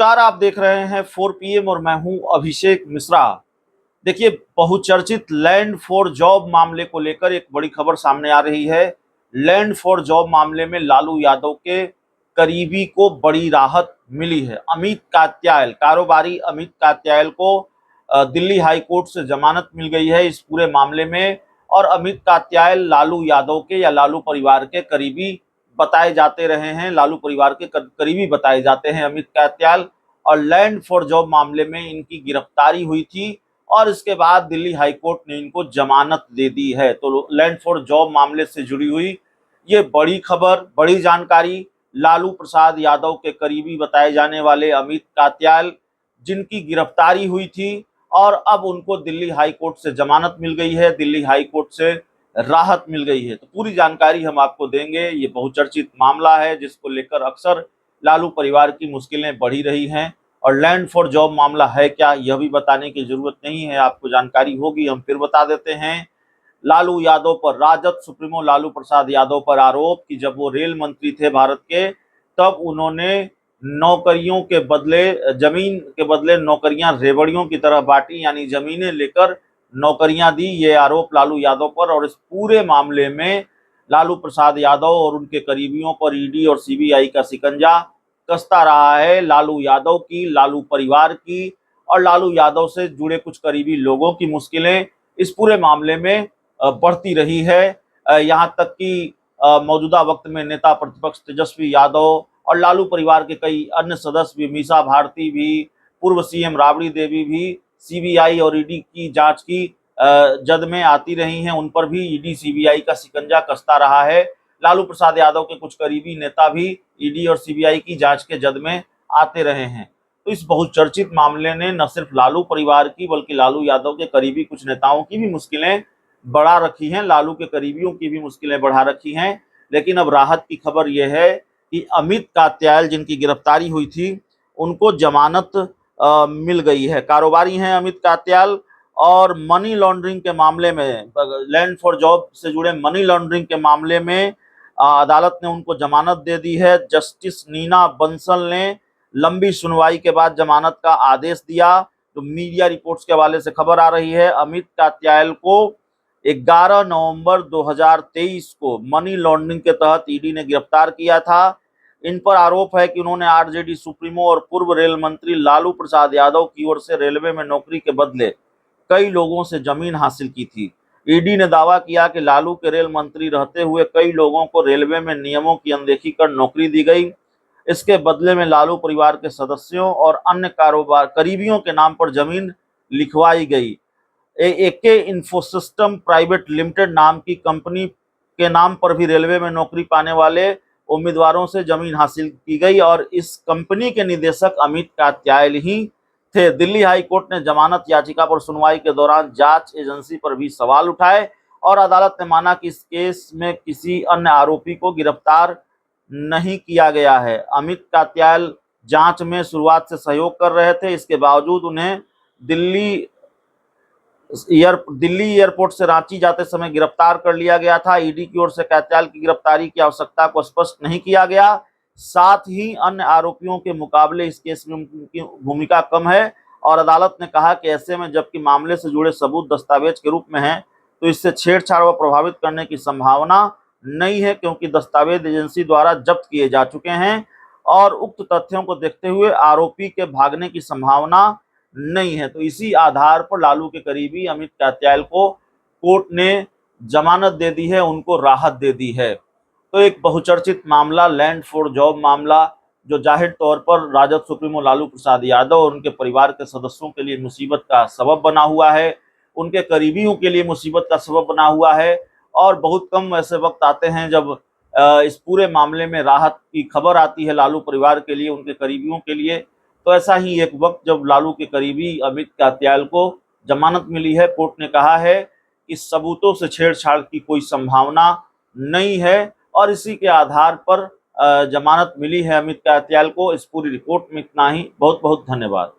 नमस्कार, आप देख रहे हैं 4 PM और मैं हूं अभिषेक मिश्रा। देखिए, बहुचर्चित लैंड फॉर जॉब मामले को लेकर एक बड़ी खबर सामने आ रही है। लैंड फॉर जॉब मामले में लालू यादव के करीबी को बड़ी राहत मिली है। अमित कात्याल, कारोबारी अमित कात्याल को दिल्ली हाई कोर्ट से जमानत मिल गई है इस पूरे मामले में। और अमित कात्याल लालू यादव के या लालू परिवार के करीबी बताए जाते रहे हैं, लालू परिवार के करीबी बताए जाते हैं अमित कात्याल। और लैंड फॉर जॉब मामले में इनकी गिरफ्तारी हुई थी और इसके बाद दिल्ली हाई कोर्ट ने इनको जमानत दे दी है। तो लैंड फॉर जॉब मामले से जुड़ी हुई ये बड़ी खबर, बड़ी जानकारी। लालू प्रसाद यादव के करीबी बताए जाने वाले अमित कात्याल, जिनकी गिरफ्तारी हुई थी और अब उनको दिल्ली हाई कोर्ट से जमानत मिल गई है, दिल्ली हाई कोर्ट से राहत मिल गई है। तो पूरी जानकारी हम आपको देंगे। ये बहुचर्चित मामला है जिसको लेकर अक्सर लालू परिवार की मुश्किलें बढ़ी रही हैं। और लैंड फॉर जॉब मामला है क्या, यह भी बताने की जरूरत नहीं है, आपको जानकारी होगी, हम फिर बता देते हैं। लालू यादव पर, राजद सुप्रीमो लालू प्रसाद यादव पर आरोप कि जब वो रेल मंत्री थे भारत के, तब उन्होंने नौकरियों के बदले, जमीन के बदले नौकरियां रेवड़ियों की तरह बांटी, यानी जमीनें लेकर नौकरियां दी। ये आरोप लालू यादव पर। और इस पूरे मामले में लालू प्रसाद यादव और उनके करीबियों पर ईडी और सीबीआई का शिकंजा कसता रहा है। लालू यादव की, लालू परिवार की और लालू यादव से जुड़े कुछ करीबी लोगों की मुश्किलें इस पूरे मामले में बढ़ती रही है। यहां तक कि मौजूदा वक्त में नेता प्रतिपक्ष तेजस्वी यादव और लालू परिवार के कई अन्य सदस्य भी, मीसा भारती भी, पूर्व सीएम राबड़ी देवी भी सीबीआई और ईडी की जांच की जद में आती रही हैं। उन पर भी ईडी सीबीआई का शिकंजा कसता रहा है। लालू प्रसाद यादव के कुछ करीबी नेता भी ईडी और सीबीआई की जांच के जद में आते रहे हैं। तो इस बहुचर्चित मामले ने न सिर्फ लालू परिवार की बल्कि लालू यादव के करीबी कुछ नेताओं की भी मुश्किलें बढ़ा रखी हैं, लालू के करीबियों की भी मुश्किलें बढ़ा रखी हैं। लेकिन अब राहत की खबर यह है कि अमित कात्याल, जिनकी गिरफ्तारी हुई थी, उनको जमानत मिल गई है। कारोबारी हैं अमित कात्याल और मनी लॉन्ड्रिंग के मामले में, लैंड फॉर जॉब से जुड़े मनी लॉन्ड्रिंग के मामले में अदालत ने उनको जमानत दे दी है। जस्टिस नीना बंसल ने लंबी सुनवाई के बाद जमानत का आदेश दिया। तो मीडिया रिपोर्ट्स के हवाले से खबर आ रही है, अमित कात्याल को 11 नवंबर 2023 को मनी लॉन्ड्रिंग के तहत ईडी ने गिरफ्तार किया था। इन पर आरोप है कि उन्होंने आरजेडी सुप्रीमो और पूर्व रेल मंत्री लालू प्रसाद यादव की ओर से रेलवे में नौकरी के बदले कई लोगों से जमीन हासिल की थी। ईडी ने दावा किया कि लालू के रेल मंत्री रहते हुए कई लोगों को रेलवे में नियमों की अनदेखी कर नौकरी दी गई। इसके बदले में लालू परिवार के सदस्यों और अन्य कारोबार करीबियों के नाम पर जमीन लिखवाई गई। एके इन्फोसिस्टम प्राइवेट लिमिटेड नाम की कंपनी के नाम पर भी रेलवे में नौकरी पाने वाले उम्मीदवारों से जमीन हासिल की गई और इस कंपनी के निदेशक अमित कात्याल ही थे। दिल्ली हाई कोर्ट ने जमानत याचिका पर सुनवाई के दौरान जांच एजेंसी पर भी सवाल उठाए और अदालत ने माना कि इस केस में किसी अन्य आरोपी को गिरफ्तार नहीं किया गया है। अमित कात्याल जांच में शुरुआत से सहयोग कर रहे थे, इसके बावजूद उन्हें दिल्ली एयरपोर्ट से रांची जाते समय गिरफ्तार कर लिया गया था। ईडी की ओर से कात्याल की गिरफ्तारी की आवश्यकता को स्पष्ट नहीं किया गया। साथ ही अन्य आरोपियों के मुकाबले इस केस में उनकी भूमिका कम है और अदालत ने कहा कि ऐसे में जबकि मामले से जुड़े सबूत दस्तावेज के रूप में हैं, तो इससे छेड़छाड़ व प्रभावित करने की संभावना नहीं है, क्योंकि दस्तावेज एजेंसी द्वारा जब्त किए जा चुके हैं और उक्त तथ्यों को देखते हुए आरोपी के भागने की संभावना नहीं है। तो इसी आधार पर लालू के करीबी अमित कात्याल को कोर्ट ने जमानत दे दी है, उनको राहत दे दी है। तो एक बहुचर्चित मामला, लैंड फॉर जॉब मामला, जो जाहिर तौर पर राजद सुप्रीमो लालू प्रसाद यादव और उनके परिवार के सदस्यों के लिए मुसीबत का सबब बना हुआ है, उनके करीबियों के लिए मुसीबत का सबब बना हुआ है। और बहुत कम ऐसे वक्त आते हैं जब इस पूरे मामले में राहत की खबर आती है लालू परिवार के लिए, उनके करीबियों के लिए। तो ऐसा ही एक वक्त जब लालू के करीबी अमित कात्याल को जमानत मिली है। कोर्ट ने कहा है कि सबूतों से छेड़छाड़ की कोई संभावना नहीं है और इसी के आधार पर जमानत मिली है अमित कात्याल को। इस पूरी रिपोर्ट में इतना ही। बहुत बहुत धन्यवाद।